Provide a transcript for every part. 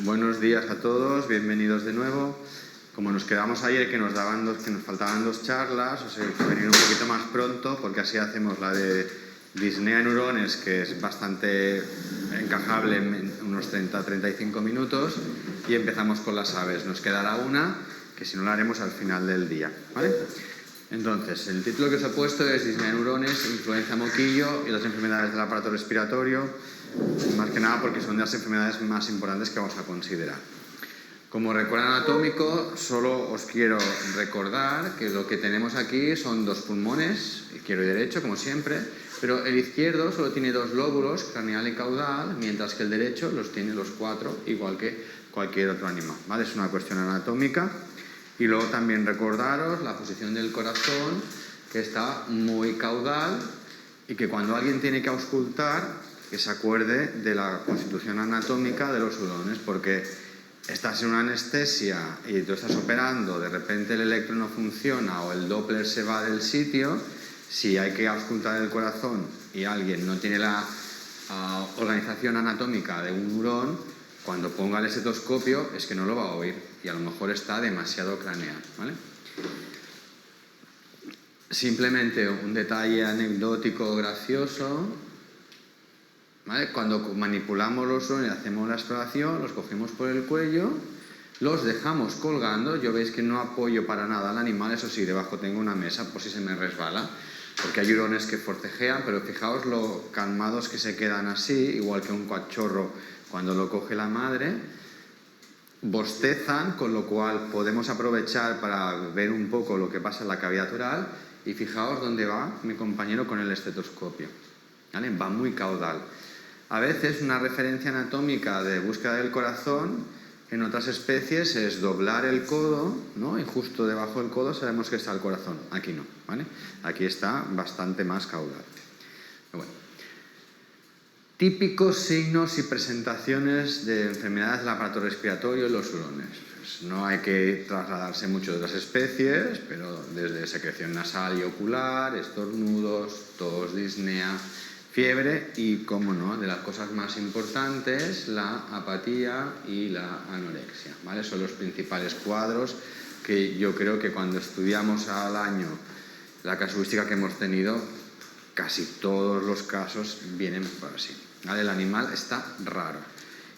Buenos días a todos, bienvenidos de nuevo. Como nos quedamos ayer que nos faltaban 2 charlas, os he hecho venir un poquito más pronto porque así hacemos la de disnea neurones, que es bastante encajable en unos 30-35 minutos, y empezamos con las aves. Nos quedará una, que si no la haremos al final del día, ¿vale? Entonces, el título que os he puesto es disnea neurones, influenza moquillo y las enfermedades del aparato respiratorio, más que nada porque son de las enfermedades más importantes que vamos a considerar. Como recuerdo anatómico, solo os quiero recordar que lo que tenemos aquí son 2 pulmones, izquierdo y derecho, como siempre, pero el izquierdo solo tiene 2 lóbulos, craneal y caudal, mientras que el derecho los tiene los 4, igual que cualquier otro animal, ¿vale? Es una cuestión anatómica. Y luego también recordaros la posición del corazón, que está muy caudal, y que cuando alguien tiene que auscultar, que se acuerde de la constitución anatómica de los hurones, porque estás en una anestesia y tú estás operando, de repente el electro no funciona o el Doppler se va del sitio. Si hay que auscultar el corazón y alguien no tiene la organización anatómica de un hurón, cuando ponga el estetoscopio es que no lo va a oír y a lo mejor está demasiado craneal, ¿vale? Simplemente un detalle anecdótico gracioso, ¿vale? Cuando manipulamos los hurones y hacemos la exploración, los cogemos por el cuello, los dejamos colgando. Yo veis que no apoyo para nada al animal, eso sí, debajo tengo una mesa por si se me resbala, porque hay hurones que forcejean, pero fijaos lo calmados que se quedan así, igual que un cachorro cuando lo coge la madre. Bostezan, con lo cual podemos aprovechar para ver un poco lo que pasa en la cavidad oral. Y fijaos dónde va mi compañero con el estetoscopio, ¿vale? Va muy caudal. A veces una referencia anatómica de búsqueda del corazón en otras especies es doblar el codo, ¿no? Y justo debajo del codo sabemos que está el corazón. Aquí no, ¿vale? Aquí está bastante más caudal. Pero bueno. Típicos signos y presentaciones de enfermedades del aparato respiratorio en los hurones. Pues no hay que trasladarse mucho de las especies, pero desde secreción nasal y ocular, estornudos, tos, disnea, fiebre y, como no, de las cosas más importantes, la apatía y la anorexia, ¿vale? Son los principales cuadros que yo creo que cuando estudiamos al año la casuística que hemos tenido, casi todos los casos vienen por así, ¿vale? El animal está raro.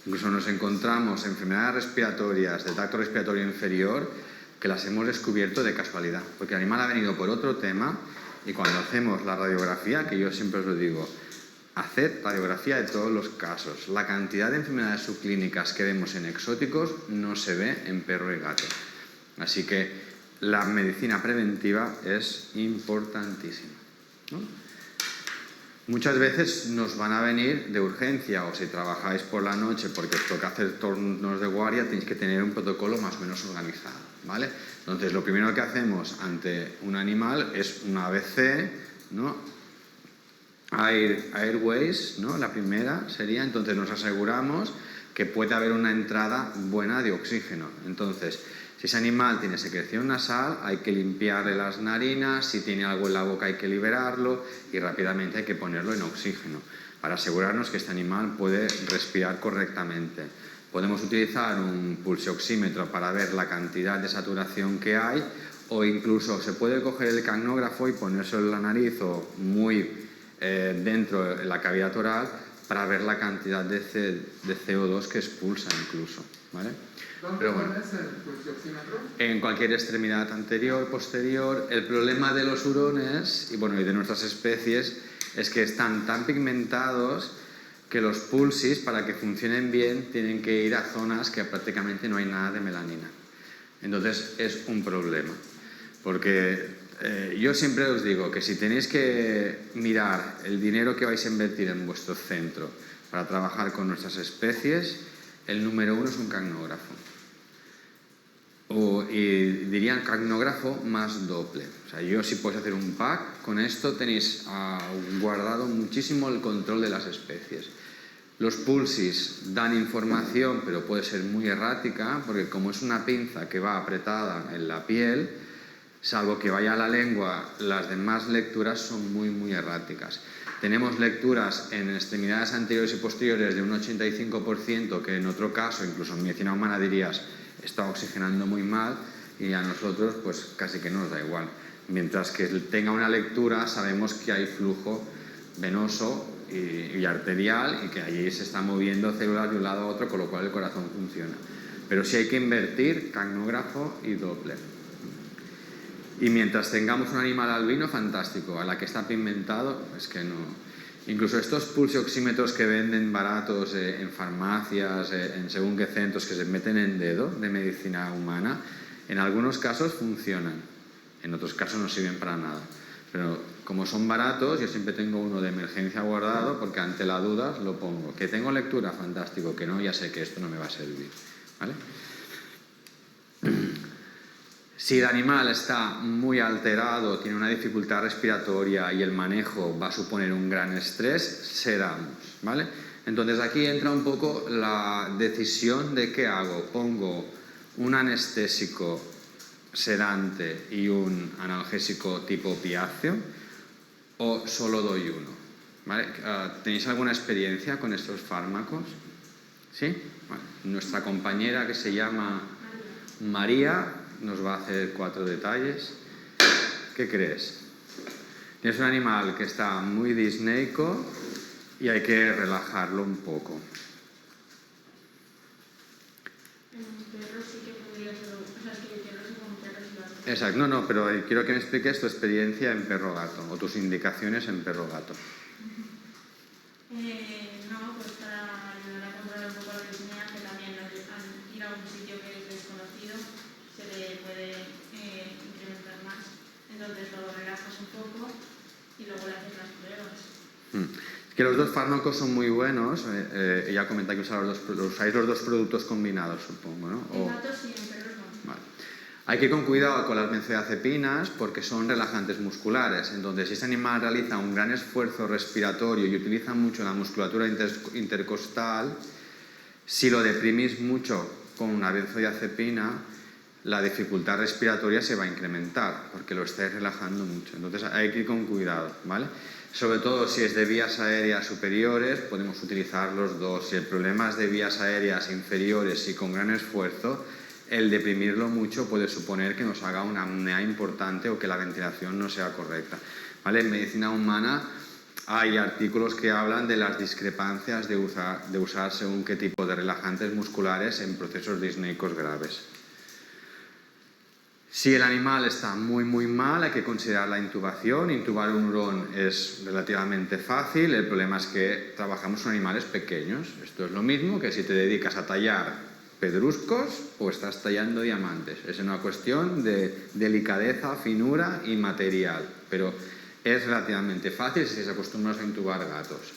Incluso nos encontramos enfermedades respiratorias del tracto respiratorio inferior que las hemos descubierto de casualidad, porque el animal ha venido por otro tema. Y cuando hacemos la radiografía, que yo siempre os lo digo, haced radiografía de todos los casos. La cantidad de enfermedades subclínicas que vemos en exóticos no se ve en perro y gato. Así que la medicina preventiva es importantísima, ¿no? Muchas veces nos van a venir de urgencia, o si trabajáis por la noche porque os toca hacer turnos de guardia, tenéis que tener un protocolo más o menos organizado, ¿vale? Entonces, lo primero que hacemos ante un animal es un ABC, ¿no? Airways, ¿no? La primera sería, entonces nos aseguramos que puede haber una entrada buena de oxígeno. Entonces, si ese animal tiene secreción nasal, hay que limpiarle las narinas, si tiene algo en la boca hay que liberarlo y rápidamente hay que ponerlo en oxígeno para asegurarnos que este animal puede respirar correctamente. Podemos utilizar un pulsioxímetro para ver la cantidad de saturación que hay, o incluso se puede coger el capnógrafo y ponérselo en la nariz o muy dentro de la cavidad oral para ver la cantidad de CO2 que expulsa incluso, ¿vale? ¿Dónde pones el pulsioxímetro? En cualquier extremidad anterior, posterior. El problema de los hurones y de nuestras especies es que están tan pigmentados que los pulsis, para que funcionen bien, tienen que ir a zonas que prácticamente no hay nada de melanina. Entonces es un problema, porque yo siempre os digo que si tenéis que mirar el dinero que vais a invertir en vuestro centro para trabajar con nuestras especies, el número 1 es un capnógrafo. Y dirían capnógrafo más Doppler. O sea, si podéis hacer un pack, con esto tenéis guardado muchísimo el control de las especies. Los pulsis dan información, pero puede ser muy errática, porque como es una pinza que va apretada en la piel, salvo que vaya a la lengua, las demás lecturas son muy, muy erráticas. Tenemos lecturas en extremidades anteriores y posteriores de un 85%, que en otro caso, incluso en medicina humana dirías, está oxigenando muy mal, y a nosotros pues casi que nos da igual. Mientras que tenga una lectura, sabemos que hay flujo venoso y arterial y que allí se están moviendo células de un lado a otro, con lo cual el corazón funciona. Pero sí hay que invertir cagnógrafo y Doppler. Y mientras tengamos un animal albino, fantástico. A la que está pigmentado, es que no. Incluso estos pulsioxímetros que venden baratos en farmacias, en según qué centros, que se meten en dedo de medicina humana, en algunos casos funcionan, en otros casos no sirven para nada. Pero como son baratos, yo siempre tengo uno de emergencia guardado, porque ante la duda lo pongo. Que tengo lectura, fantástico. Que no, ya sé que esto no me va a servir, ¿vale? Si el animal está muy alterado, tiene una dificultad respiratoria y el manejo va a suponer un gran estrés, sedamos, ¿vale? Entonces aquí entra un poco la decisión de qué hago. Pongo un anestésico sedante y un analgésico tipo opiáceo, o solo doy uno, ¿vale? ¿Tenéis alguna experiencia con estos fármacos? ¿Sí? Vale. Nuestra compañera, que se llama María, nos va a hacer 4 detalles. ¿Qué crees? Tienes un animal que está muy disneico y hay que relajarlo un poco. Perro sí que podría ser, o sea, que perros y con perros y gatos. Exacto, no, pero quiero que me expliques tu experiencia en perro-gato o tus indicaciones en perro-gato. No, pues para ayudar a controlar un poco la disnea, que también al ir a un sitio que es desconocido se le puede incrementar más. Entonces lo relajas un poco y luego le haces las pruebas. Que los dos fármacos son muy buenos. Ella comenta que usáis los dos productos combinados, supongo, ¿no? En gatos sí, en perros no. Vale. Hay que ir con cuidado con las benzodiazepinas porque son relajantes musculares. Entonces, si este animal realiza un gran esfuerzo respiratorio y utiliza mucho la musculatura intercostal, si lo deprimís mucho con una benzodiazepina, la dificultad respiratoria se va a incrementar porque lo estáis relajando mucho. Entonces, hay que ir con cuidado, ¿vale? Sobre todo si es de vías aéreas superiores, podemos utilizar los dos. Si el problema es de vías aéreas inferiores y con gran esfuerzo, el deprimirlo mucho puede suponer que nos haga una apnea importante o que la ventilación no sea correcta, ¿vale? En medicina humana hay artículos que hablan de las discrepancias de usar según qué tipo de relajantes musculares en procesos disneicos graves. Si el animal está muy muy mal, hay que considerar la intubación. Intubar un hurón es relativamente fácil. El problema es que trabajamos con animales pequeños. Esto es lo mismo que si te dedicas a tallar pedruscos o estás tallando diamantes. Es una cuestión de delicadeza, finura y material, pero es relativamente fácil si se acostumbran a intubar gatos.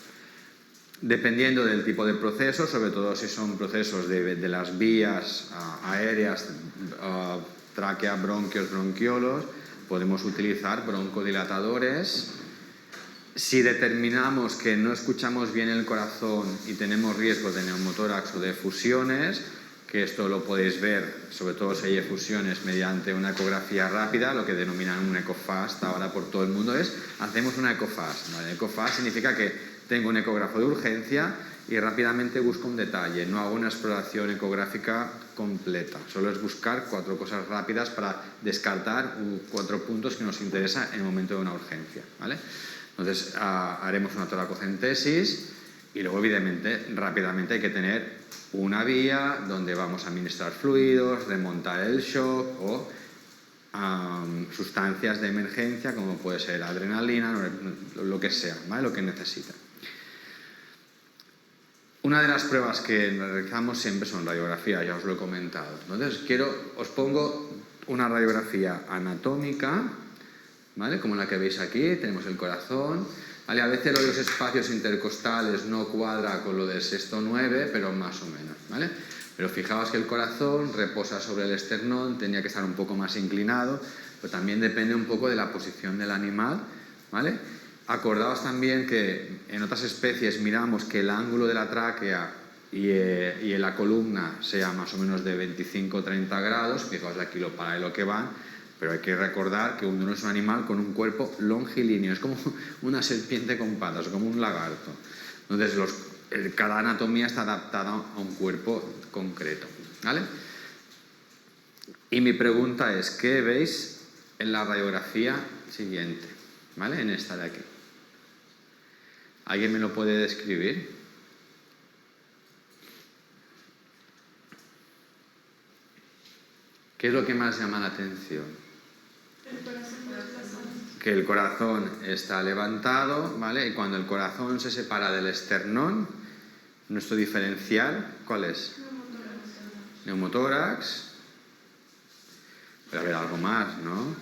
Dependiendo del tipo de proceso, sobre todo si son procesos de las vías aéreas, tráquea, bronquios, bronquiolos, podemos utilizar broncodilatadores. Si determinamos que no escuchamos bien el corazón y tenemos riesgo de neumotórax o de efusiones, que esto lo podéis ver, sobre todo si hay efusiones, mediante una ecografía rápida, lo que denominan un ecofast ahora por todo el mundo, hacemos una ecofast, ¿vale? Ecofast significa que tengo un ecógrafo de urgencia y rápidamente busco un detalle, no hago una exploración ecográfica completa, solo es buscar 4 cosas rápidas para descartar 4 puntos que nos interesan en el momento de una urgencia, ¿vale? Entonces haremos una toracocentesis y luego evidentemente rápidamente hay que tener una vía donde vamos a administrar fluidos, remontar el shock o sustancias de emergencia como puede ser adrenalina, lo que sea, ¿vale? Lo que necesita. Una de las pruebas que realizamos siempre son radiografías, ya os lo he comentado. Entonces os pongo una radiografía anatómica, ¿vale? Como la que veis aquí, tenemos el corazón, ¿vale? A veces lo de los espacios intercostales no cuadra con lo del sexto 9, pero más o menos, ¿vale? Pero fijaos que el corazón reposa sobre el esternón, tenía que estar un poco más inclinado, pero también depende un poco de la posición del animal, ¿vale? Acordaos también que en otras especies miramos que el ángulo de la tráquea y en la columna sea más o menos de 25-30 grados, fijaos aquí lo paralelo que van, Pero hay que recordar que un hurón es un animal con un cuerpo longilíneo, es como una serpiente con patas, o como un lagarto. Entonces, cada anatomía está adaptada a un cuerpo concreto, ¿vale? Y mi pregunta es, ¿qué veis en la radiografía siguiente? ¿Vale? En esta de aquí. ¿Alguien me lo puede describir? ¿Qué es lo que más llama la atención? Que el corazón está levantado, ¿vale? Y cuando el corazón se separa del esternón, nuestro diferencial, ¿cuál es? Neumotórax. Puede haber algo más, ¿no?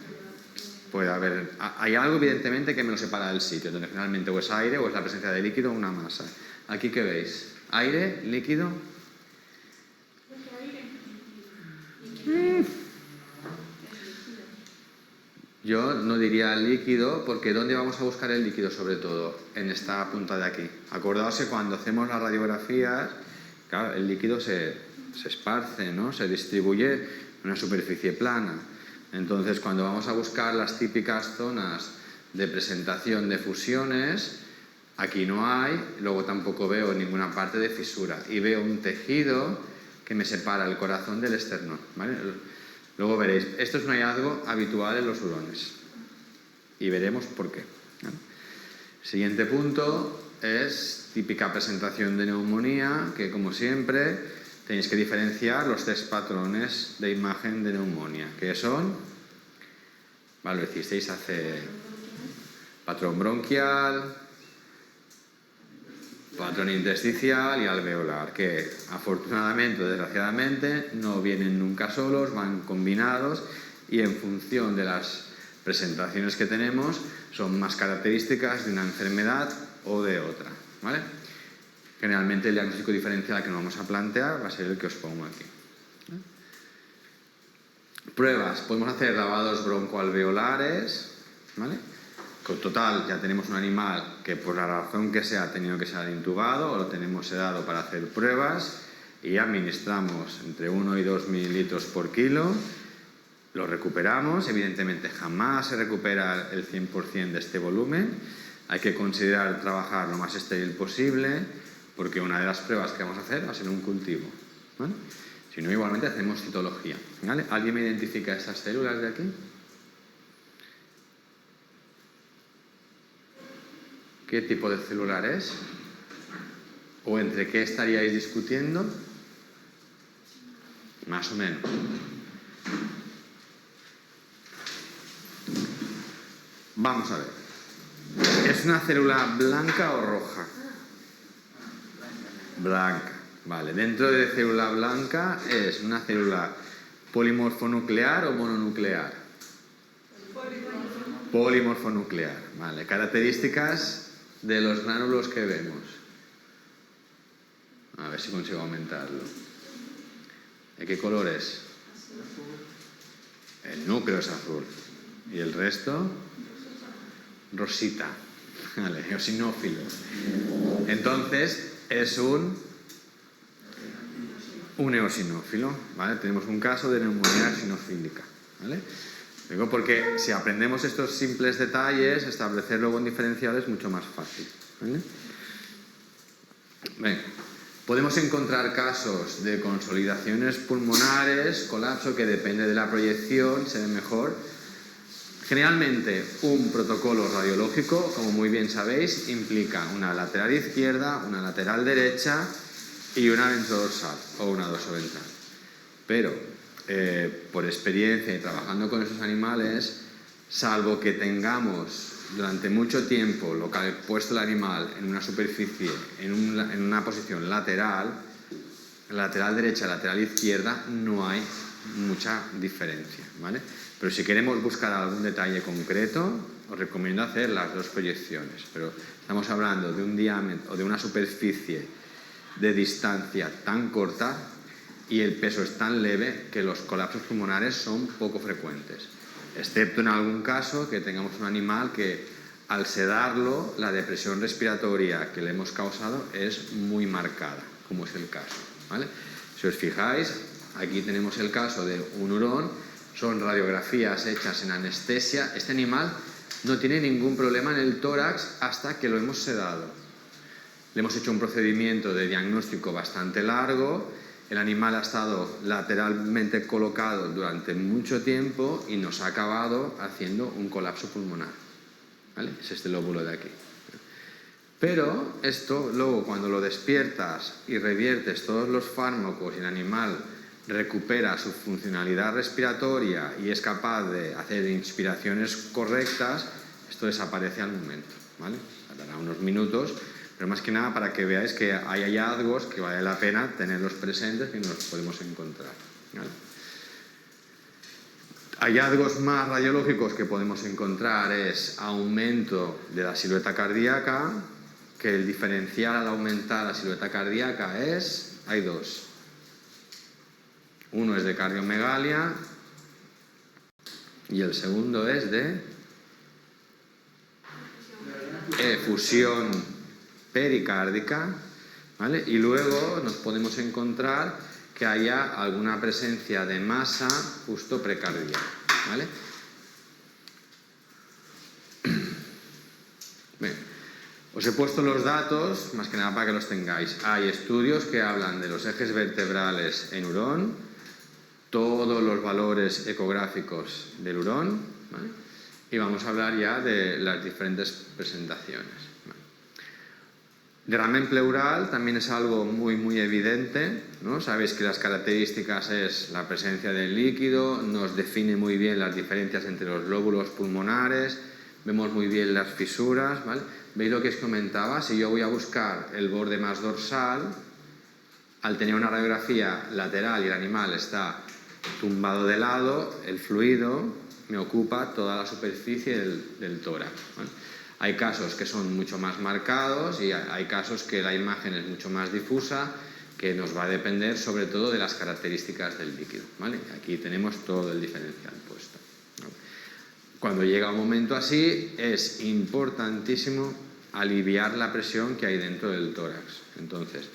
Puede haber... Hay algo, evidentemente, que me lo separa del sitio, donde finalmente o es aire o es la presencia de líquido o una masa. ¿Aquí qué veis? ¿Aire? ¿Líquido? Yo no diría líquido, porque ¿dónde vamos a buscar el líquido sobre todo? En esta punta de aquí. Acordaos que cuando hacemos las radiografías, claro, el líquido se esparce, ¿no? Se distribuye en una superficie plana. Entonces, cuando vamos a buscar las típicas zonas de presentación de fusiones, aquí no hay, luego tampoco veo ninguna parte de fisura. Y veo un tejido que me separa el corazón del esternón, ¿vale? Luego veréis, esto es un hallazgo habitual en los hurones y veremos por qué. Siguiente punto es típica presentación de neumonía, que como siempre tenéis que diferenciar los 3 patrones de imagen de neumonía, que son, vale, lo hicisteis hace patrón bronquial, patrón intersticial y alveolar, que afortunadamente o desgraciadamente no vienen nunca solos, van combinados y en función de las presentaciones que tenemos son más características de una enfermedad o de otra, ¿vale? Generalmente el diagnóstico diferencial que nos vamos a plantear va a ser el que os pongo aquí. Pruebas, podemos hacer lavados broncoalveolares, ¿vale? Con total, ya tenemos un animal que por la razón que sea ha tenido que ser intubado o lo tenemos sedado para hacer pruebas y administramos entre 1 y 2 mililitros por kilo, lo recuperamos, evidentemente jamás se recupera el 100% de este volumen, hay que considerar trabajar lo más estéril posible porque una de las pruebas que vamos a hacer va a ser un cultivo, ¿vale? Si no, igualmente hacemos citología, ¿vale? ¿Alguien me identifica estas células de aquí? ¿Qué tipo de celular es? ¿O entre qué estaríais discutiendo? Más o menos. Vamos a ver. ¿Es una célula blanca o roja? Blanca. Vale. Dentro de célula blanca es una célula polimorfonuclear o mononuclear. Polimorfonuclear. Vale. Características de los gránulos que vemos. A ver si consigo aumentarlo. ¿De qué color es? El núcleo es azul. ¿Y el resto? Rosita. Vale, eosinófilo. Entonces, es un eosinófilo, ¿vale? Tenemos un caso de neumonía eosinofílica, ¿vale? Digo porque si aprendemos estos simples detalles, establecer luego un diferencial es mucho más fácil, ¿vale? Bien. Podemos encontrar casos de consolidaciones pulmonares, colapso, que depende de la proyección, se ve mejor. Generalmente, un protocolo radiológico, como muy bien sabéis, implica una lateral izquierda, una lateral derecha y una ventrodorsal o una dorsoventral. Pero, por experiencia y trabajando con esos animales, salvo que tengamos durante mucho tiempo puesto el animal en una superficie, en una posición lateral, lateral derecha, lateral izquierda, no hay mucha diferencia, ¿vale? Pero si queremos buscar algún detalle concreto, os recomiendo hacer las dos proyecciones. Pero estamos hablando de un diámetro o de una superficie de distancia tan corta y el peso es tan leve que los colapsos pulmonares son poco frecuentes. Excepto en algún caso que tengamos un animal que al sedarlo la depresión respiratoria que le hemos causado es muy marcada, como es el caso, ¿vale? Si os fijáis, aquí tenemos el caso de un hurón son radiografías hechas en anestesia. Este animal no tiene ningún problema en el tórax hasta que lo hemos sedado. Le hemos hecho un procedimiento de diagnóstico bastante largo, el animal ha estado lateralmente colocado durante mucho tiempo y nos ha acabado haciendo un colapso pulmonar. ¿Vale? Es este lóbulo de aquí. Pero esto luego cuando lo despiertas y reviertes todos los fármacos y el animal recupera su funcionalidad respiratoria y es capaz de hacer inspiraciones correctas, esto desaparece al momento, ¿vale? Tardará unos minutos, pero más que nada para que veáis que hay hallazgos que vale la pena tenerlos presentes y nos los podemos encontrar, ¿vale? Hallazgos más radiológicos que podemos encontrar es aumento de la silueta cardíaca, que el diferencial al aumentar la silueta cardíaca hay dos. Uno es de cardiomegalia y el segundo es de efusión pericárdica, ¿vale? Y luego nos podemos encontrar que haya alguna presencia de masa justo precardial, ¿vale? Bien, os he puesto los datos, más que nada para que los tengáis. Hay estudios que hablan de los ejes vertebrales en hurón, todos los valores ecográficos del hurón, ¿vale? Y vamos a hablar ya de las diferentes presentaciones. Deramen pleural también es algo muy evidente, ¿no? Sabéis que las características es la presencia del líquido, nos define muy bien las diferencias entre los lóbulos pulmonares, vemos muy bien las fisuras, ¿vale? ¿Veis lo que os comentaba? Si yo voy a buscar el borde más dorsal, al tener una radiografía lateral y el animal está tumbado de lado, el fluido me ocupa toda la superficie del tórax, ¿vale? Hay casos que son mucho más marcados y hay casos que la imagen es mucho más difusa, que nos va a depender sobre todo de las características del líquido, ¿vale? Aquí tenemos todo el diferencial puesto, ¿no? Cuando llega un momento así es importantísimo aliviar la presión que hay dentro del tórax. Entonces,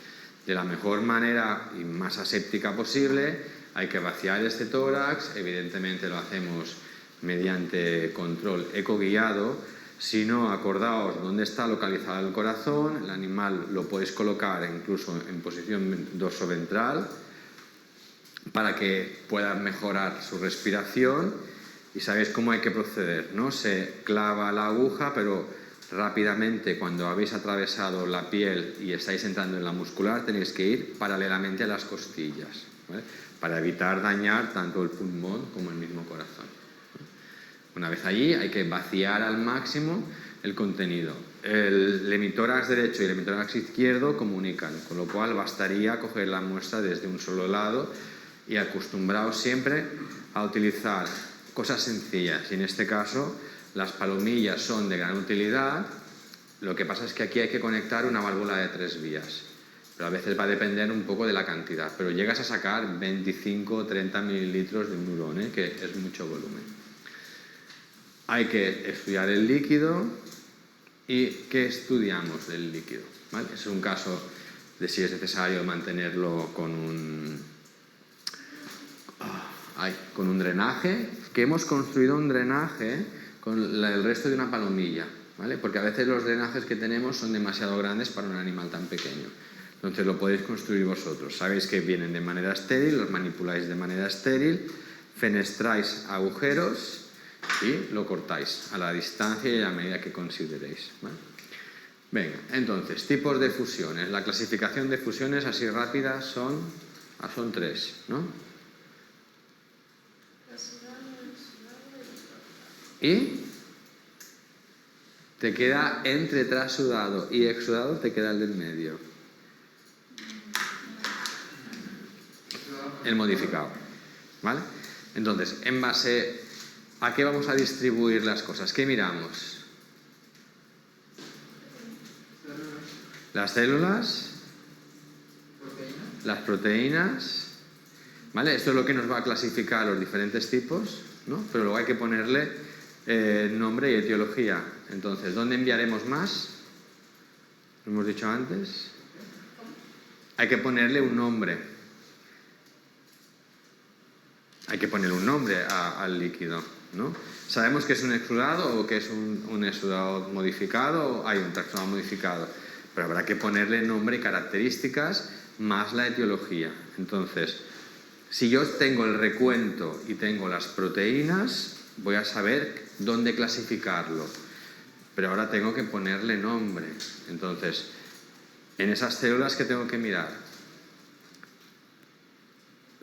de la mejor manera y más aséptica posible, hay que vaciar este tórax. Evidentemente lo hacemos mediante control ecoguiado. Si no, acordaos dónde está localizado el corazón, el animal lo podéis colocar incluso en posición dorsoventral para que pueda mejorar su respiración, y sabéis cómo hay que proceder, ¿no? Se clava la aguja, pero rápidamente cuando habéis atravesado la piel y estáis entrando en la muscular tenéis que ir paralelamente a las costillas, ¿vale? Para evitar dañar tanto el pulmón como el mismo corazón. Una vez allí hay que vaciar al máximo el contenido. El hemitórax derecho y el hemitórax izquierdo comunican, con lo cual bastaría coger la muestra desde un solo lado y acostumbraos siempre a utilizar cosas sencillas. Y en este caso las palomillas son de gran utilidad. Lo que pasa es que aquí hay que conectar una válvula de 3 vías. Pero a veces va a depender un poco de la cantidad. Pero llegas a sacar 25 o 30 mililitros de un hurón, que es mucho volumen. Hay que estudiar el líquido. ¿Y qué estudiamos del líquido? ¿Vale? Es un caso de si es necesario mantenerlo con un drenaje, que hemos construido un drenaje con el resto de una palomilla, ¿vale? Porque a veces los drenajes que tenemos son demasiado grandes para un animal tan pequeño. Entonces lo podéis construir vosotros. Sabéis que vienen de manera estéril, los manipuláis de manera estéril, fenestráis agujeros y lo cortáis a la distancia y a la medida que consideréis, ¿vale? Venga, entonces, tipos de fusiones. La clasificación de fusiones así rápidas son 3, ¿no? Y te queda entre trasudado y exudado, te queda el del medio. El modificado, ¿vale? Entonces, en base a qué vamos a distribuir las cosas, ¿qué miramos? Las células, las proteínas, ¿vale? Esto es lo que nos va a clasificar los diferentes tipos, ¿no? Pero luego hay que ponerle nombre y etiología. Entonces, ¿dónde enviaremos más? ¿Lo hemos dicho antes? Hay que ponerle un nombre. hay que ponerle un nombre al líquido, ¿no? Sabemos que es un exudado o que es un exudado modificado, o hay un exudado modificado, pero habrá que ponerle nombre y características más la etiología. Entonces, si yo tengo el recuento y tengo las proteínas, voy a saber dónde clasificarlo, pero ahora tengo que ponerle nombre. Entonces, en esas células, ¿qué tengo que mirar?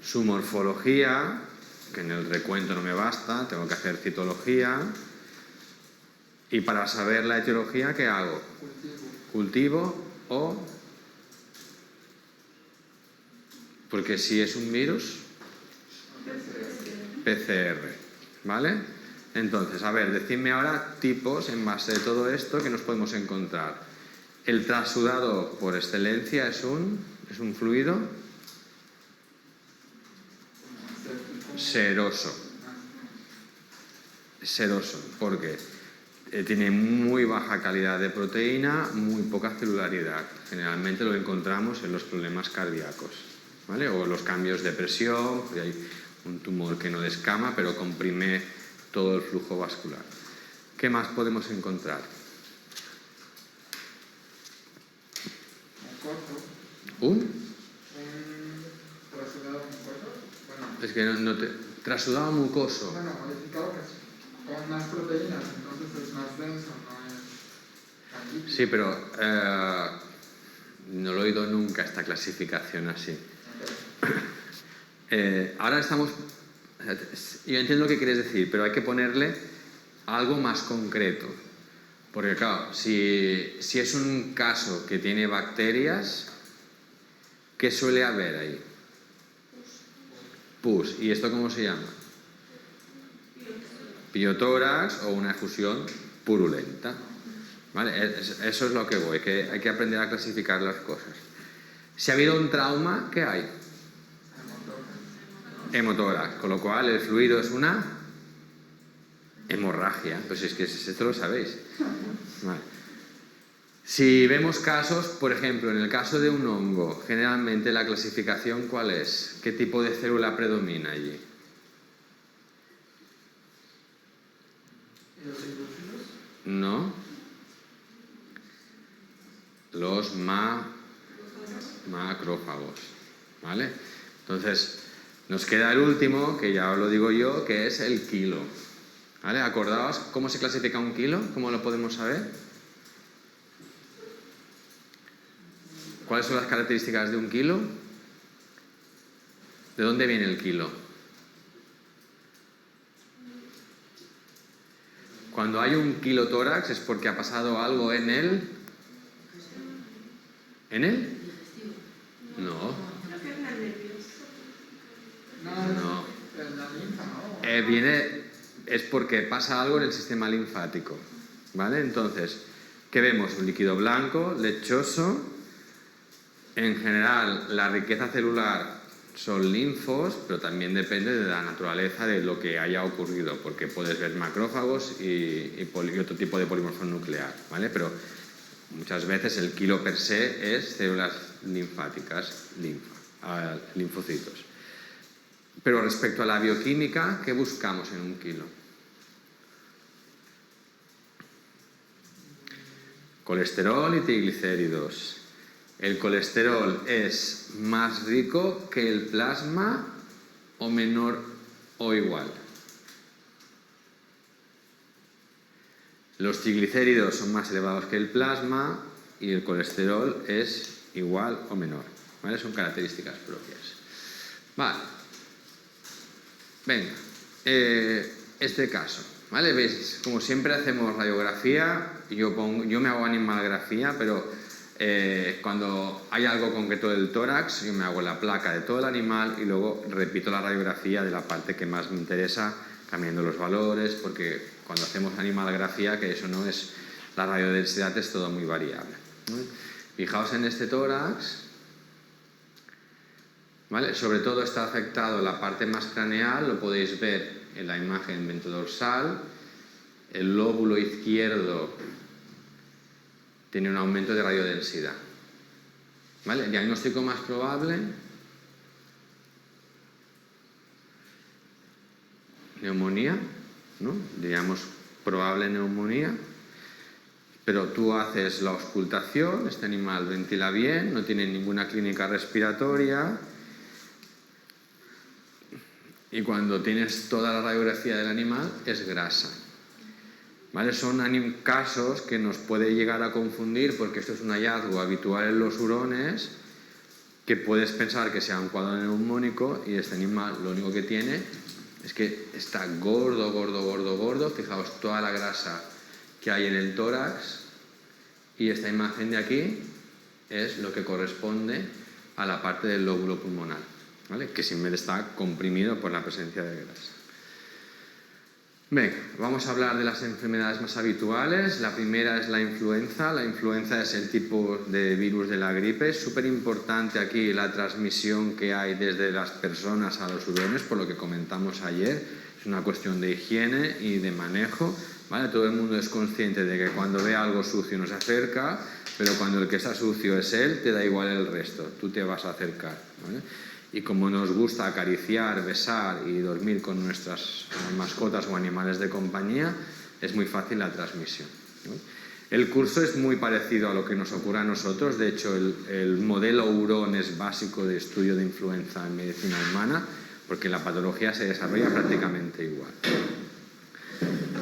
Su morfología, que en el recuento no me basta, tengo que hacer citología. Y para saber la etiología, ¿qué hago? Cultivo o... Porque si es un virus, PCR, ¿vale? Entonces, a ver, decidme ahora tipos en base de todo esto que nos podemos encontrar. El transudado por excelencia es un fluido seroso. Seroso, porque tiene muy baja calidad de proteína, muy poca celularidad. Generalmente lo encontramos en los problemas cardíacos, ¿vale? O los cambios de presión, porque hay un tumor que no descama, pero comprime todo el flujo vascular. ¿Qué más podemos encontrar? ¿Un? Trasudado mucoso. Bueno, Es que no te... Trasudado mucoso. bueno, modificado que es con más proteínas, entonces es más denso, no es tan líquido. Sí, pero no lo he oído nunca esta clasificación así. Ahora estamos... Yo entiendo lo que quieres decir, pero hay que ponerle algo más concreto. Porque claro, si es un caso que tiene bacterias, ¿qué suele haber ahí? Pus. ¿Y esto cómo se llama? Piotórax o una efusión purulenta. ¿Vale? Eso es lo que voy, que hay que aprender a clasificar las cosas. Si ha habido un trauma, ¿qué hay? Hemotórax, con lo cual el fluido es una hemorragia. Pues es que esto lo sabéis. Vale. Si vemos casos, por ejemplo, en el caso de un hongo, generalmente la clasificación, ¿cuál es? ¿Qué tipo de célula predomina allí? ¿Y los hidrófilos? No. Los macrófagos. ¿Vale? Entonces, nos queda el último, que ya os lo digo yo, que es el kilo. ¿Vale? Acordaos cómo se clasifica un kilo, ¿cómo lo podemos saber? ¿Cuáles son las características de un kilo? ¿De dónde viene el kilo? Cuando hay un kilotórax es porque ha pasado algo en él. ¿En él? No. No. En la linfa, ¿no? Es porque pasa algo en el sistema linfático. ¿Vale? Entonces, ¿qué vemos? Un líquido blanco, lechoso. En general, la riqueza celular son linfos, pero también depende de la naturaleza de lo que haya ocurrido, porque puedes ver macrófagos y otro tipo de polimorfo nuclear, ¿vale? Pero muchas veces el kilo per se es células linfáticas, linfocitos. Pero respecto a la bioquímica, ¿qué buscamos en un kilo? Colesterol y triglicéridos. ¿El colesterol es más rico que el plasma o menor o igual? Los triglicéridos son más elevados que el plasma y el colesterol es igual o menor. ¿Vale? Son características propias. Vale. Venga. Este caso. ¿Vale? ¿Veis? Como siempre hacemos radiografía. Yo me hago animalografía, pero... cuando hay algo concreto del tórax, yo me hago la placa de todo el animal y luego repito la radiografía de la parte que más me interesa, cambiando los valores, porque cuando hacemos animalografía, que eso no es, la radiodensidad es todo muy variable. Fijaos en este tórax, ¿vale? Sobre todo está afectado la parte más craneal, lo podéis ver en la imagen ventrodorsal, el lóbulo izquierdo tiene un aumento de radiodensidad. ¿Vale? Diagnóstico más probable. neumonía, ¿no? Diríamos probable neumonía, pero tú haces la auscultación, este animal ventila bien, no tiene ninguna clínica respiratoria, y cuando tienes toda la radiografía del animal es grasa. ¿Vale? Son casos que nos puede llegar a confundir porque esto es un hallazgo habitual en los hurones, que puedes pensar que sea un cuadro neumónico y este animal lo único que tiene es que está gordo, gordo, gordo, gordo. Fijaos toda la grasa que hay en el tórax, y esta imagen de aquí es lo que corresponde a la parte del lóbulo pulmonar, ¿vale? Que siempre está comprimido por la presencia de grasa. Venga, vamos a hablar de las enfermedades más habituales. La primera es la influenza. La influenza es el tipo de virus de la gripe. Es súper importante aquí la transmisión que hay desde las personas a los hurones, por lo que comentamos ayer. Es una cuestión de higiene y de manejo, ¿vale? Todo el mundo es consciente de que cuando ve algo sucio no se acerca, pero cuando el que está sucio es él, te da igual el resto, tú te vas a acercar, ¿vale? Y como nos gusta acariciar, besar y dormir con nuestras mascotas o animales de compañía, es muy fácil la transmisión, ¿no? El curso es muy parecido a lo que nos ocurre a nosotros. De hecho, el modelo hurón es básico de estudio de influenza en medicina humana, porque la patología se desarrolla prácticamente igual.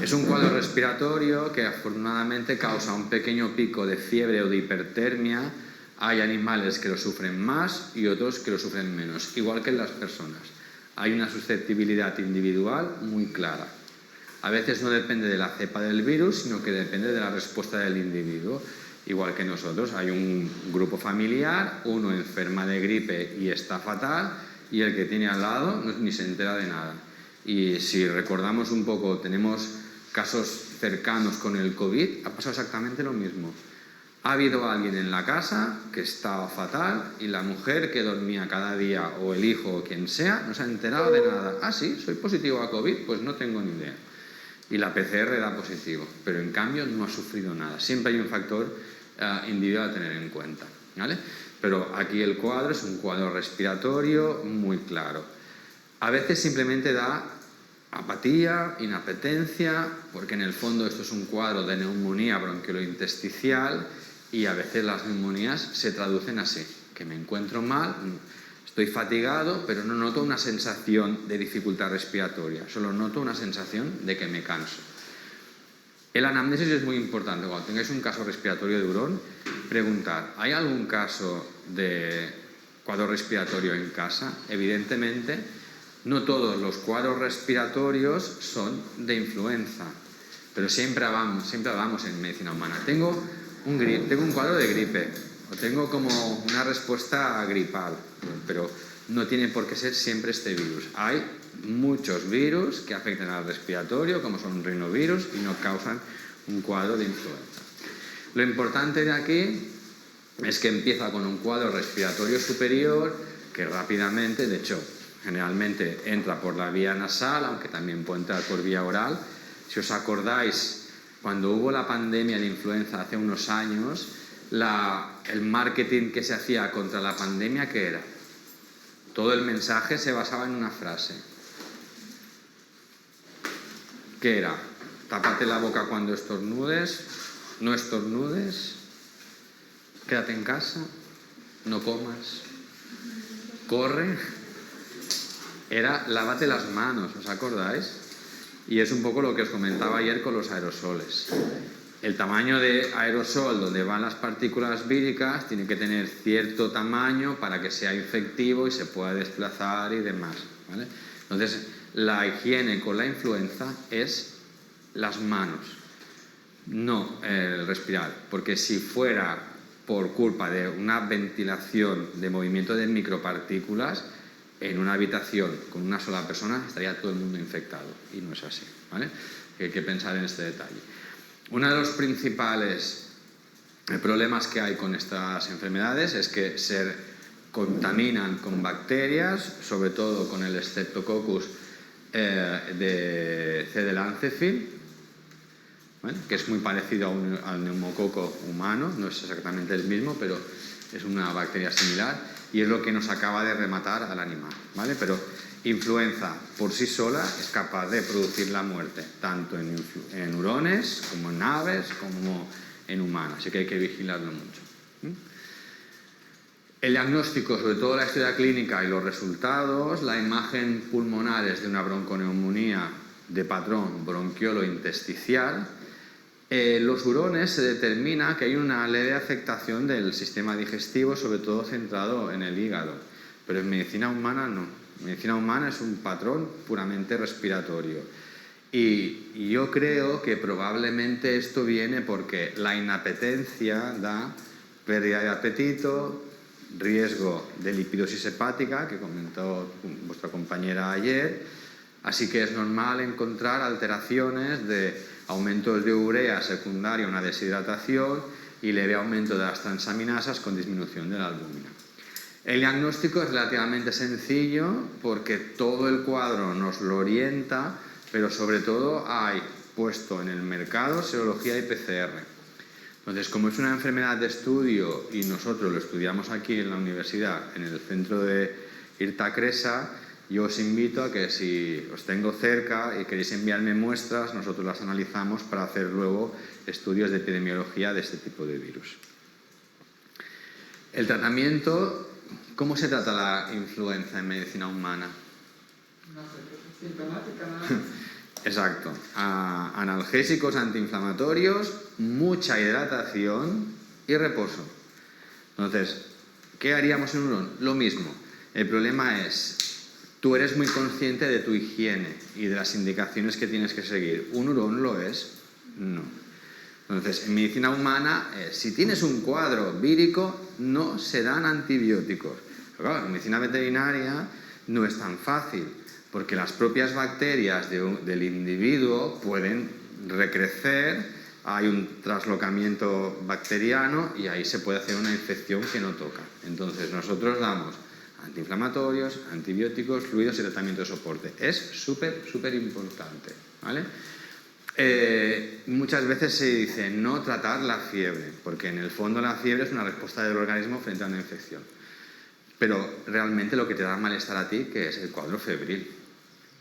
Es un cuadro respiratorio que afortunadamente causa un pequeño pico de fiebre o de hipertermia. Hay animales que lo sufren más y otros que lo sufren menos, igual que en las personas. Hay una susceptibilidad individual muy clara. A veces no depende de la cepa del virus, sino que depende de la respuesta del individuo. Igual que nosotros, hay un grupo familiar, uno enferma de gripe y está fatal, y el que tiene al lado ni se entera de nada. Y si recordamos un poco, tenemos casos cercanos con el COVID, ha pasado exactamente lo mismo. Ha habido alguien en la casa que estaba fatal y la mujer que dormía cada día, o el hijo o quien sea, no se ha enterado de nada. Ah, sí, soy positivo a COVID, pues no tengo ni idea. Y la PCR da positivo, pero en cambio no ha sufrido nada. Siempre hay un factor individual a tener en cuenta, ¿vale? Pero aquí el cuadro es un cuadro respiratorio muy claro. A veces simplemente da apatía, inapetencia, porque en el fondo esto es un cuadro de neumonía bronquiolointersticial, y a veces las neumonías se traducen así, que me encuentro mal, estoy fatigado, pero no noto una sensación de dificultad respiratoria, solo noto una sensación de que me canso. El anamnesis es muy importante. Cuando tengáis un caso respiratorio de hurón, preguntad, ¿hay algún caso de cuadro respiratorio en casa? Evidentemente, no todos los cuadros respiratorios son de influenza, pero siempre hablamos en medicina humana. Tengo un cuadro de gripe, o tengo como una respuesta gripal, pero no tiene por qué ser siempre este virus. Hay muchos virus que afectan al respiratorio, como son rinovirus, y no causan un cuadro de influenza. Lo importante de aquí es que empieza con un cuadro respiratorio superior que rápidamente, de hecho, generalmente entra por la vía nasal, aunque también puede entrar por vía oral. Si os acordáis, cuando hubo la pandemia de influenza hace unos años, el marketing que se hacía contra la pandemia, ¿qué era? Todo el mensaje se basaba en una frase. ¿Qué era? Tápate la boca cuando estornudes, no estornudes, quédate en casa, no comas, corre. Era lávate las manos, ¿os acordáis? Y es un poco lo que os comentaba ayer con los aerosoles. El tamaño de aerosol donde van las partículas víricas tiene que tener cierto tamaño para que sea infectivo y se pueda desplazar y demás, ¿vale? Entonces, la higiene con la influenza es las manos, no el respirar, porque si fuera por culpa de una ventilación de movimiento de micropartículas, en una habitación con una sola persona estaría todo el mundo infectado, y no es así, ¿vale? Hay que pensar en este detalle. Uno de los principales problemas que hay con estas enfermedades es que se contaminan con bacterias, sobre todo con el Streptococcus de C. lancefil, ¿vale? Que es muy parecido al neumococo humano, no es exactamente el mismo, pero es una bacteria similar, y es lo que nos acaba de rematar al animal, ¿vale? Pero influenza por sí sola es capaz de producir la muerte, tanto en hurones, como en aves, como en humanos, así que hay que vigilarlo mucho. El diagnóstico, sobre todo la historia clínica y los resultados, la imagen pulmonar es de una bronconeumonía de patrón bronquiolo-intersticial. Los hurones se determina que hay una leve afectación del sistema digestivo, sobre todo centrado en el hígado, pero en medicina humana no. En medicina humana es un patrón puramente respiratorio. Y yo creo que probablemente esto viene porque la inapetencia da pérdida de apetito, riesgo de lipidosis hepática, que comentó vuestra compañera ayer, así que es normal encontrar alteraciones de aumentos de urea secundaria a una deshidratación y leve aumento de las transaminasas con disminución de la albúmina. El diagnóstico es relativamente sencillo porque todo el cuadro nos lo orienta, pero sobre todo hay puesto en el mercado serología y PCR. Entonces, como es una enfermedad de estudio y nosotros lo estudiamos aquí en la universidad, en el centro de Irta-Cresa, yo os invito a que si os tengo cerca y queréis enviarme muestras, nosotros las analizamos para hacer luego estudios de epidemiología de este tipo de virus. El tratamiento, ¿cómo se trata la influenza en medicina humana? No sé, sintomática nada más. Exacto. Analgésicos antiinflamatorios, mucha hidratación y reposo. Entonces, ¿qué haríamos en un hurón? Lo mismo. El problema es, tú eres muy consciente de tu higiene y de las indicaciones que tienes que seguir. ¿Un hurón lo es? No. Entonces, en medicina humana, si tienes un cuadro vírico, no se dan antibióticos. Pero claro, en medicina veterinaria no es tan fácil, porque las propias bacterias del individuo pueden recrecer, hay un traslocamiento bacteriano y ahí se puede hacer una infección que no toca. Entonces nosotros damos antiinflamatorios, antibióticos, fluidos y tratamiento de soporte. Es súper importante, ¿vale? Muchas veces se dice no tratar la fiebre, porque en el fondo la fiebre es una respuesta del organismo frente a una infección. Pero realmente lo que te da malestar a ti, que es el cuadro febril.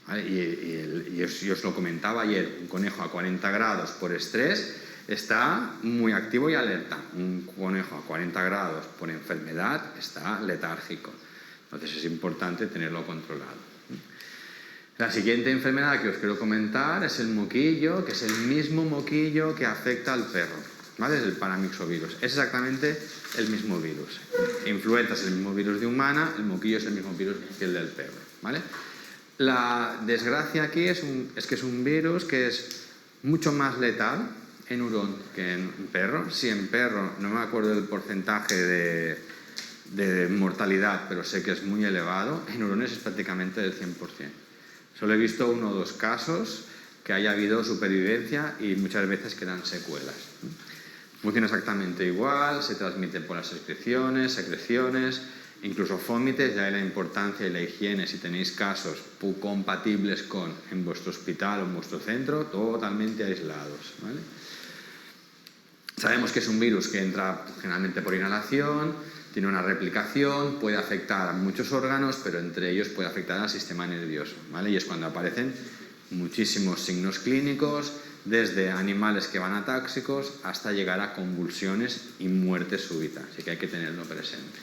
¿Vale? Y os lo comentaba ayer, un conejo a 40 grados por estrés está muy activo y alerta. Un conejo a 40 grados por enfermedad está letárgico. Entonces es importante tenerlo controlado. La siguiente enfermedad que os quiero comentar es el moquillo, que es el mismo moquillo que afecta al perro, ¿vale? Es el paramyxovirus. Es exactamente el mismo virus. Influenza es el mismo virus de humana, el moquillo es el mismo virus que el del perro, ¿vale? La desgracia aquí es que es un virus que es mucho más letal en hurón que en perro. Si en perro, no me acuerdo del porcentaje de mortalidad, pero sé que es muy elevado, en hurones es prácticamente del 100%. Solo he visto 1 o 2 casos que haya habido supervivencia y muchas veces quedan secuelas. Funciona exactamente igual, se transmite por las secreciones, incluso fómites, ya hay la importancia y la higiene, si tenéis casos compatibles con en vuestro hospital o en vuestro centro, totalmente aislados, ¿vale? Sabemos que es un virus que entra generalmente por inhalación, tiene una replicación, puede afectar a muchos órganos, pero entre ellos puede afectar al sistema nervioso, ¿vale? Y es cuando aparecen muchísimos signos clínicos, desde animales que van atáxicos hasta llegar a convulsiones y muerte súbita, así que hay que tenerlo presente.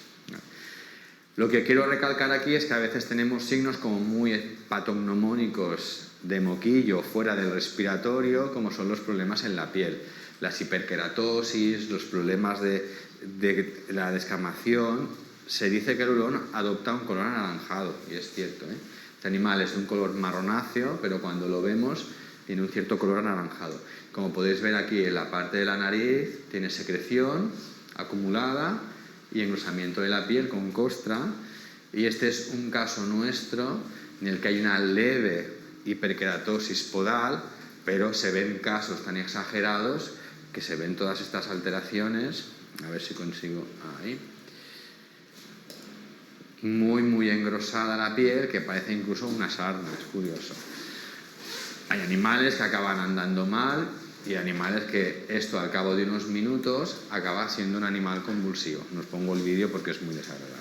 Lo que quiero recalcar aquí es que a veces tenemos signos como muy patognomónicos de moquillo fuera del respiratorio, como son los problemas en la piel, las hiperkeratosis, los problemas de la descamación. Se dice que el hurón adopta un color anaranjado, y es cierto, ¿eh? Este animal es de un color marronáceo, pero cuando lo vemos tiene un cierto color anaranjado. Como podéis ver aquí en la parte de la nariz, tiene secreción acumulada y engrosamiento de la piel con costra, y este es un caso nuestro en el que hay una leve hiperkeratosis podal, pero se ven casos tan exagerados que se ven todas estas alteraciones. A ver si consigo ahí. Muy engrosada la piel, que parece incluso una sarna, es curioso. Hay animales que acaban andando mal y animales que esto al cabo de unos minutos acaba siendo un animal convulsivo. No os pongo el vídeo porque es muy desagradable.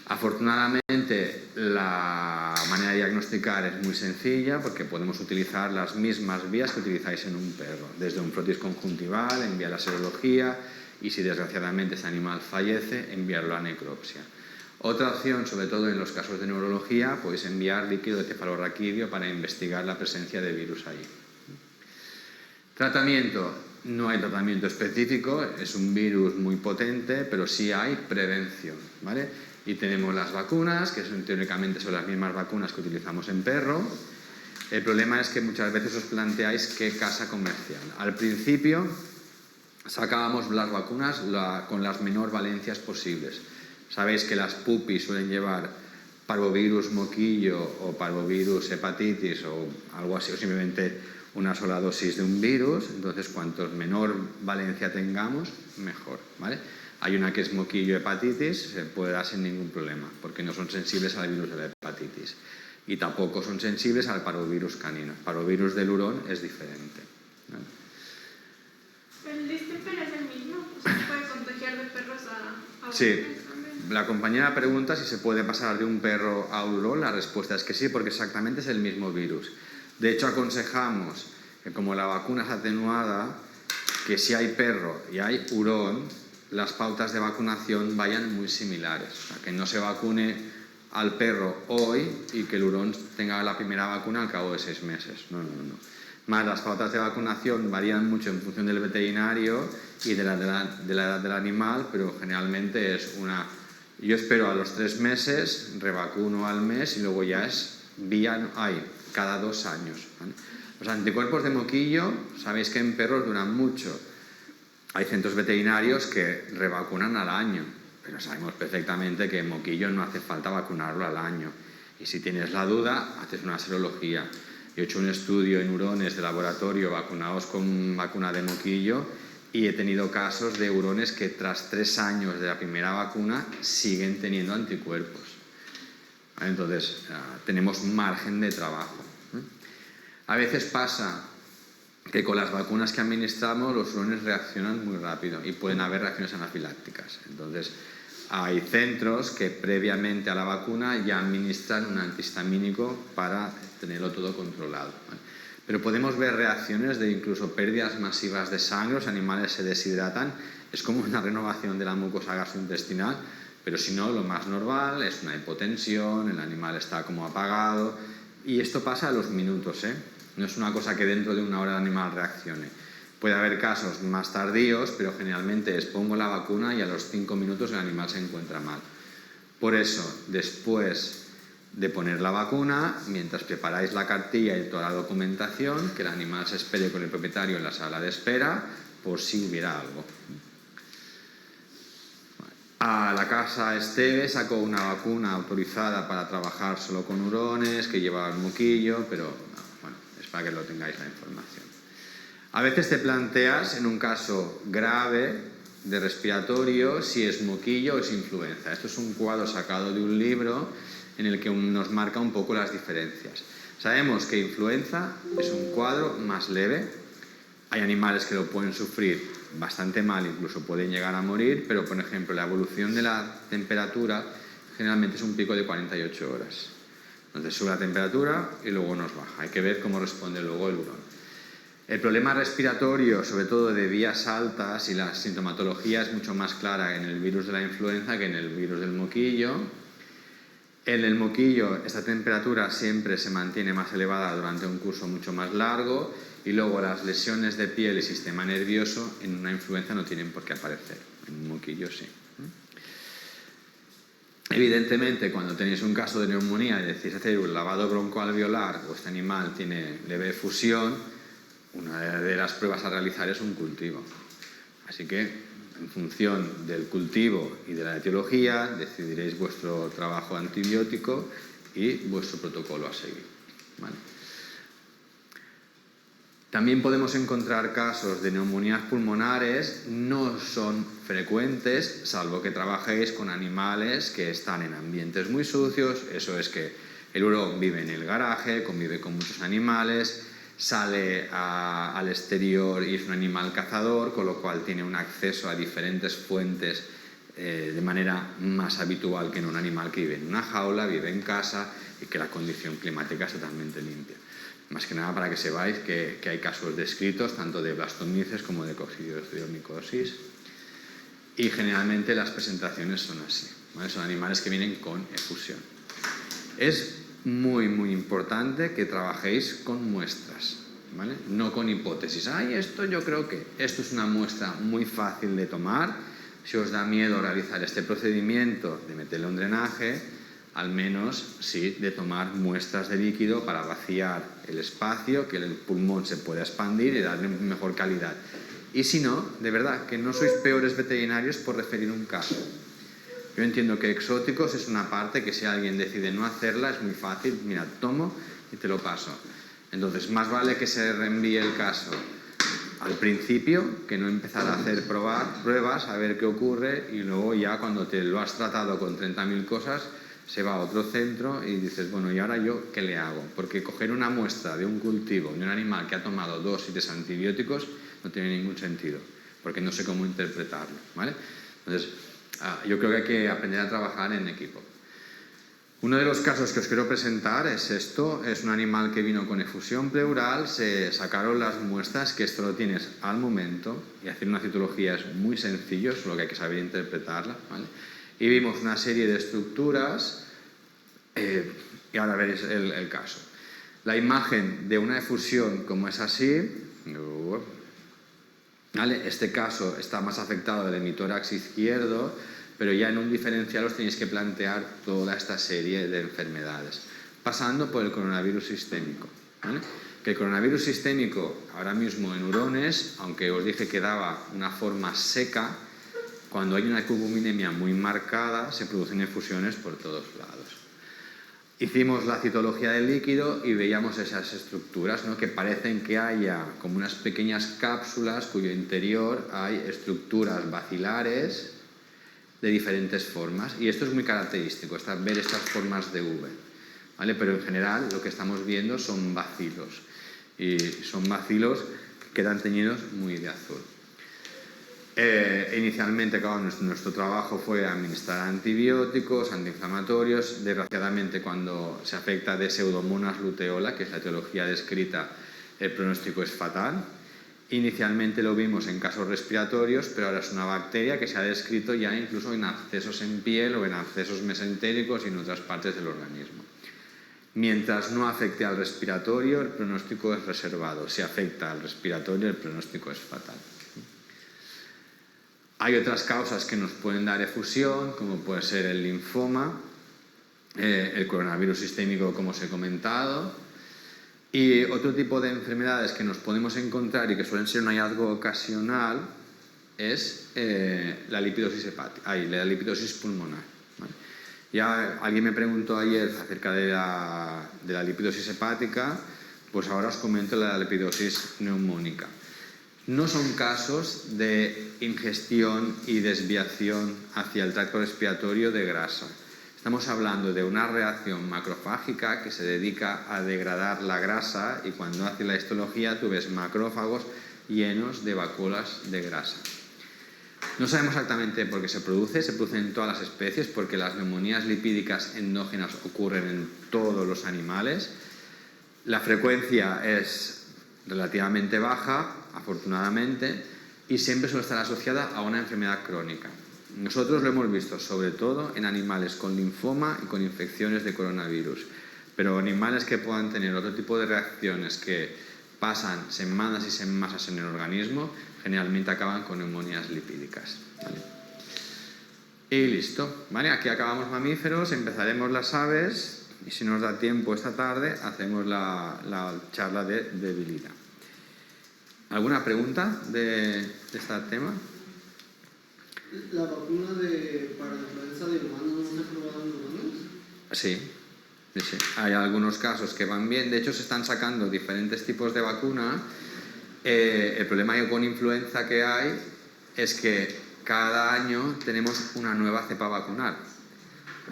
Afortunadamente, la manera de diagnosticar es muy sencilla porque podemos utilizar las mismas vías que utilizáis en un perro, desde un frotis conjuntival, enviar la serología y si desgraciadamente ese animal fallece, enviarlo a necropsia. Otra opción, sobre todo en los casos de neurología, podéis enviar líquido de cefalorraquídeo para investigar la presencia de virus ahí. Tratamiento. No hay tratamiento específico, es un virus muy potente, pero sí hay prevención, ¿vale? Y tenemos las vacunas, que teóricamente son las mismas vacunas que utilizamos en perro. El problema es que muchas veces os planteáis qué casa comercial. Al principio sacábamos las vacunas con las menor valencias posibles. Sabéis que las pupis suelen llevar parvovirus moquillo o parvovirus hepatitis o algo así, o simplemente una sola dosis de un virus, entonces cuanto menor valencia tengamos, mejor, ¿vale? Hay una que es moquillo hepatitis, se puede dar sin ningún problema, porque no son sensibles al virus de la hepatitis. Y tampoco son sensibles al parvovirus canino. El parvovirus del hurón es diferente, ¿vale? ¿El distemper es el mismo? ¿O se puede contagiar de perros a Sí. humanos también? La compañera pregunta si se puede pasar de un perro a hurón. La respuesta es que sí, porque exactamente es el mismo virus. De hecho, aconsejamos que como la vacuna es atenuada, que si hay perro y hay hurón, las pautas de vacunación vayan muy similares. O sea, que no se vacune al perro hoy y que el hurón tenga la primera vacuna al cabo de 6 meses. No. Más, las pautas de vacunación varían mucho en función del veterinario y de la edad del animal, pero generalmente es una... Yo espero a los 3 meses, revacuno al mes y luego ya es cada 2 años, ¿vale? Los anticuerpos de moquillo, sabéis que en perros duran mucho. Hay centros veterinarios que revacunan al año, pero sabemos perfectamente que en moquillo no hace falta vacunarlo al año. Y si tienes la duda, haces una serología. Yo he hecho un estudio en hurones de laboratorio vacunados con vacuna de moquillo y he tenido casos de hurones que tras 3 años de la primera vacuna siguen teniendo anticuerpos. Entonces, tenemos un margen de trabajo. A veces pasa que con las vacunas que administramos los hurones reaccionan muy rápido y pueden haber reacciones anafilácticas. Entonces, hay centros que previamente a la vacuna ya administran un antihistamínico para tenerlo todo controlado, ¿vale? Pero podemos ver reacciones de incluso pérdidas masivas de sangre, los animales se deshidratan, es como una renovación de la mucosa gastrointestinal, pero si no, lo más normal es una hipotensión, el animal está como apagado, y esto pasa a los minutos, ¿eh? No es una cosa que dentro de 1 hora el animal reaccione. Puede haber casos más tardíos, pero generalmente pongo la vacuna y a los 5 minutos el animal se encuentra mal. Por eso, después de poner la vacuna, mientras preparáis la cartilla y toda la documentación, que el animal se espere con el propietario en la sala de espera, por si hubiera algo. A la casa Esteve sacó una vacuna autorizada para trabajar solo con hurones, que llevaba el moquillo, pero bueno, es para que lo tengáis la información. A veces te planteas, en un caso grave de respiratorio, si es moquillo o es influenza. Esto es un cuadro sacado de un libro en el que nos marca un poco las diferencias. Sabemos que influenza es un cuadro más leve. Hay animales que lo pueden sufrir bastante mal, incluso pueden llegar a morir, pero por ejemplo la evolución de la temperatura generalmente es un pico de 48 horas. Entonces sube la temperatura y luego nos baja. Hay que ver cómo responde luego el hurón. El problema respiratorio, sobre todo de vías altas, y la sintomatología es mucho más clara en el virus de la influenza que en el virus del moquillo. En el moquillo esta temperatura siempre se mantiene más elevada durante un curso mucho más largo y luego las lesiones de piel y sistema nervioso en una influenza no tienen por qué aparecer, en un moquillo sí. Evidentemente, cuando tenéis un caso de neumonía y decís hacer un lavado broncoalveolar o este animal tiene leve efusión, una de las pruebas a realizar es un cultivo. Así que, en función del cultivo y de la etiología, decidiréis vuestro trabajo antibiótico y vuestro protocolo a seguir, ¿vale? También podemos encontrar casos de neumonías pulmonares, no son frecuentes, salvo que trabajéis con animales que están en ambientes muy sucios. Eso es que el hurón vive en el garaje, convive con muchos animales, sale al exterior y es un animal cazador, con lo cual tiene un acceso a diferentes fuentes de manera más habitual que en un animal que vive en una jaula, vive en casa y que la condición climática es totalmente limpia. Más que nada para que sepáis que hay casos descritos tanto de blastomices como de coccidioidomycosis, y generalmente las presentaciones son así, ¿vale? Son animales que vienen con efusión. Es muy importante que trabajéis con muestras, ¿vale? No con hipótesis. Esto yo creo que esto es una muestra muy fácil de tomar. Si os da miedo realizar este procedimiento de meterle un drenaje, al menos sí de tomar muestras de líquido para vaciar el espacio, que el pulmón se pueda expandir y darle mejor calidad. Y si no, de verdad, que no sois peores veterinarios por referir un caso. Yo entiendo que exóticos es una parte que si alguien decide no hacerla es muy fácil, mira, tomo y te lo paso. Entonces, más vale que se reenvíe el caso al principio que no empezar a hacer pruebas, a ver qué ocurre, y luego ya cuando te lo has tratado con 30.000 cosas, se va a otro centro y dices, bueno, ¿y ahora yo qué le hago? Porque coger una muestra de un cultivo, de un animal que ha tomado dosis de antibióticos, no tiene ningún sentido, porque no sé cómo interpretarlo, ¿vale? Entonces, yo creo que hay que aprender a trabajar en equipo. Uno de los casos que os quiero presentar es esto, es un animal que vino con efusión pleural, se sacaron las muestras, que esto lo tienes al momento, y hacer una citología es muy sencillo, solo que hay que saber interpretarla, ¿vale? Y vimos una serie de estructuras, y ahora veréis el caso. La imagen de una efusión como es así, ¿vale? Este caso está más afectado del hemitórax izquierdo, pero ya en un diferencial os tenéis que plantear toda esta serie de enfermedades, pasando por el coronavirus sistémico, ¿vale? Que el coronavirus sistémico, ahora mismo en hurones, aunque os dije que daba una forma seca, cuando hay una albuminemia muy marcada, se producen efusiones por todos lados. Hicimos la citología del líquido y veíamos esas estructuras, ¿no? Que parecen que haya como unas pequeñas cápsulas cuyo interior hay estructuras bacilares de diferentes formas, y esto es muy característico, ver estas formas de V, ¿vale? Pero en general lo que estamos viendo son bacilos, y son bacilos que quedan teñidos muy de azul. Inicialmente, claro, nuestro trabajo fue administrar antibióticos, antiinflamatorios. Desgraciadamente, cuando se afecta de Pseudomonas luteola, que es la etiología descrita, el pronóstico es fatal. Inicialmente lo vimos en casos respiratorios, pero ahora es una bacteria que se ha descrito ya incluso en abscesos en piel o en abscesos mesentéricos y en otras partes del organismo. Mientras no afecte al respiratorio, el pronóstico es reservado. Si afecta al respiratorio, el pronóstico es fatal. Hay otras causas que nos pueden dar efusión, como puede ser el linfoma, el coronavirus sistémico, como os he comentado, y otro tipo de enfermedades que nos podemos encontrar y que suelen ser un hallazgo ocasional es la lipidosis hepática, la lipidosis pulmonar, ¿vale? Ya alguien me preguntó ayer acerca de la lipidosis hepática, pues ahora os comento la lipidosis neumónica. No son casos de ingestión y desviación hacia el tracto respiratorio de grasa. Estamos hablando de una reacción macrofágica que se dedica a degradar la grasa, y cuando hace la histología tú ves macrófagos llenos de vacuolas de grasa. No sabemos exactamente por qué se produce en todas las especies, porque las neumonías lipídicas endógenas ocurren en todos los animales. La frecuencia es relativamente baja, afortunadamente, y siempre suele estar asociada a una enfermedad crónica. Nosotros lo hemos visto sobre todo en animales con linfoma y con infecciones de coronavirus, pero animales que puedan tener otro tipo de reacciones que pasan semanas y semanas en el organismo, generalmente acaban con neumonías lipídicas, ¿vale? Y listo, ¿vale? Aquí acabamos mamíferos, empezaremos las aves, y si nos da tiempo esta tarde hacemos la charla de debilidad. ¿Alguna pregunta de este tema? ¿La vacuna para la influenza de humanos no se ha probado en humanos? Sí. Hay algunos casos que van bien. De hecho, se están sacando diferentes tipos de vacuna. El problema con influenza que hay es que cada año tenemos una nueva cepa vacunal.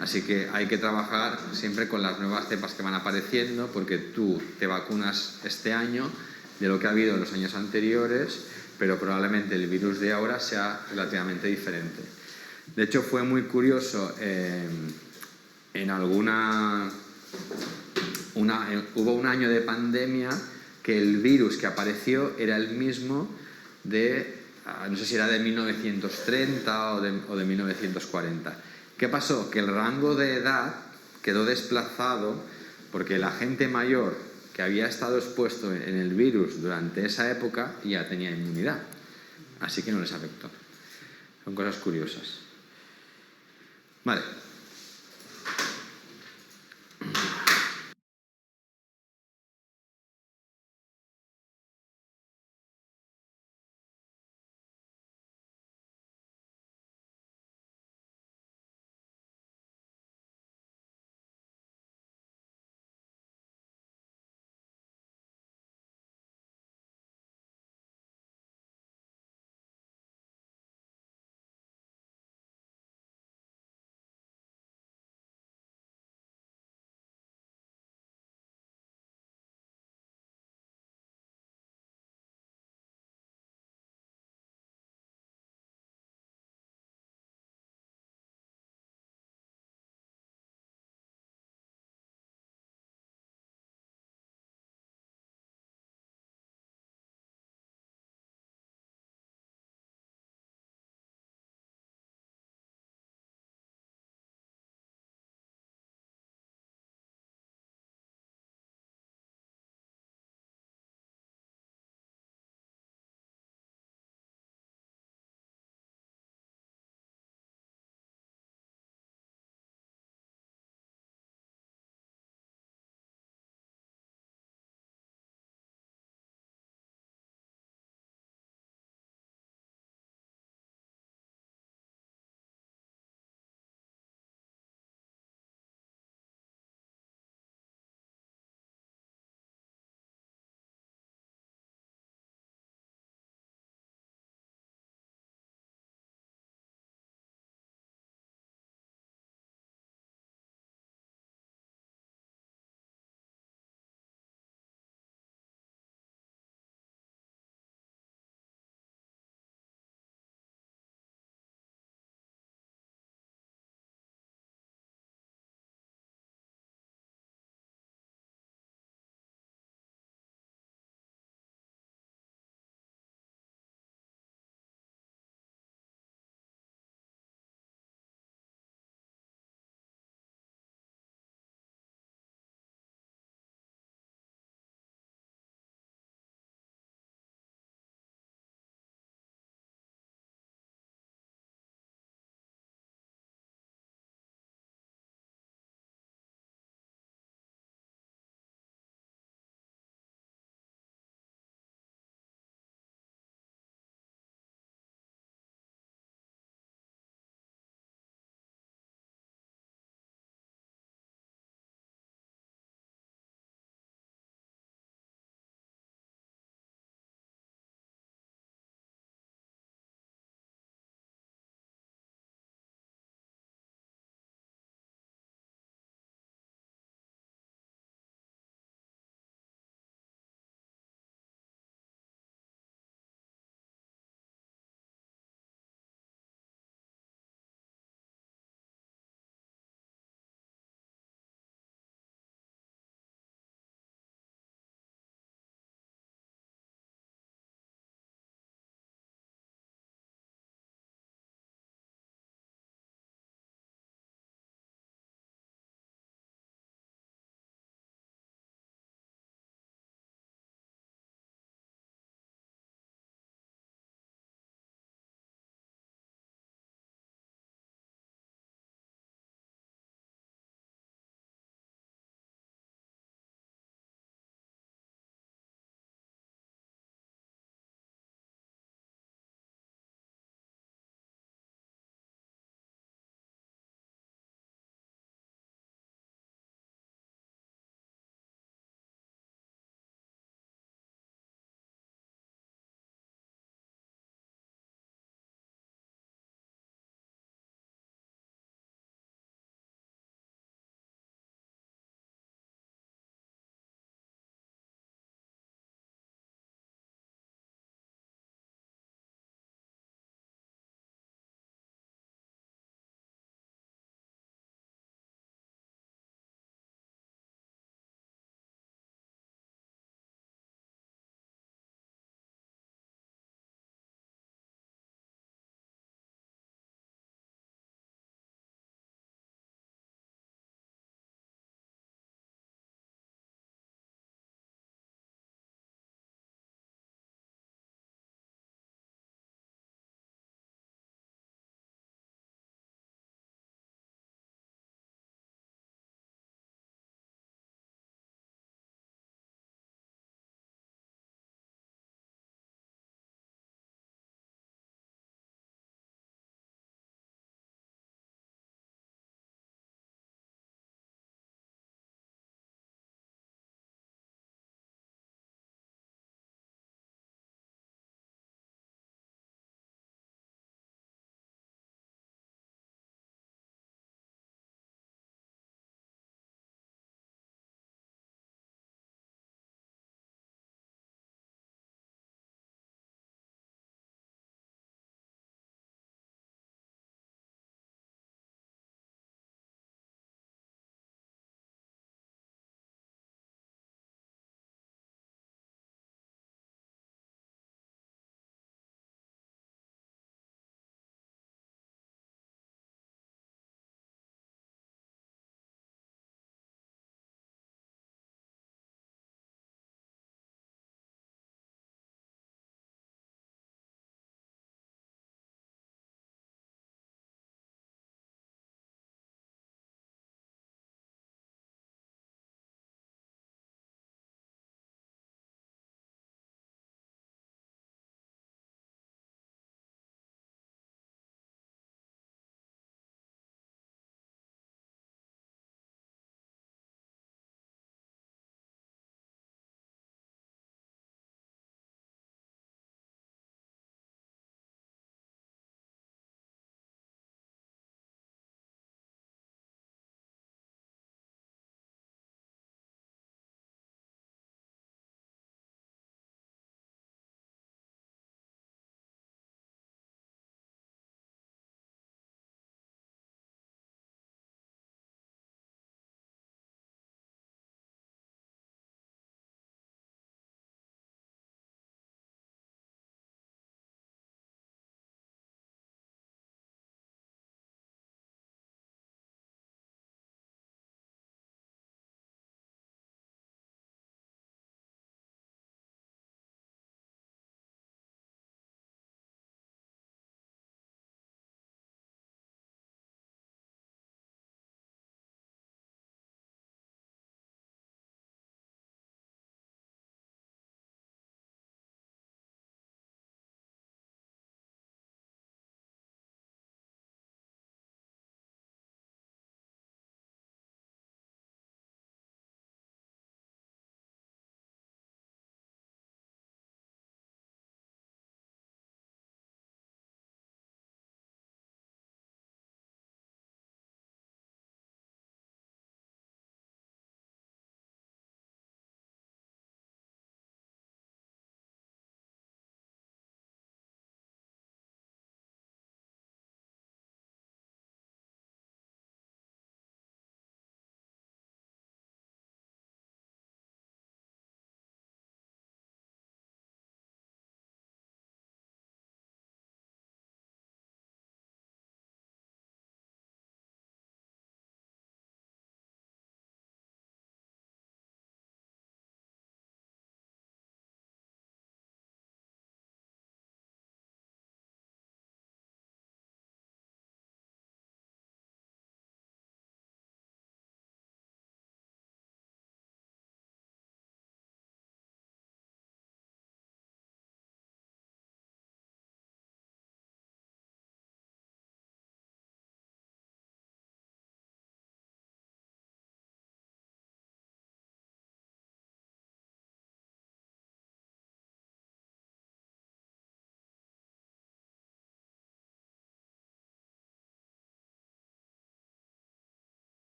Así que hay que trabajar siempre con las nuevas cepas que van apareciendo, porque tú te vacunas este año de lo que ha habido en los años anteriores, pero probablemente el virus de ahora sea relativamente diferente. De hecho, fue muy curioso, en alguna... hubo un año de pandemia que el virus que apareció era el mismo de, no sé si era de 1930 o de 1940. ¿Qué pasó? Que el rango de edad quedó desplazado porque la gente mayor que había estado expuesto en el virus durante esa época ya tenía inmunidad, así que no les afectó. Son cosas curiosas. Vale.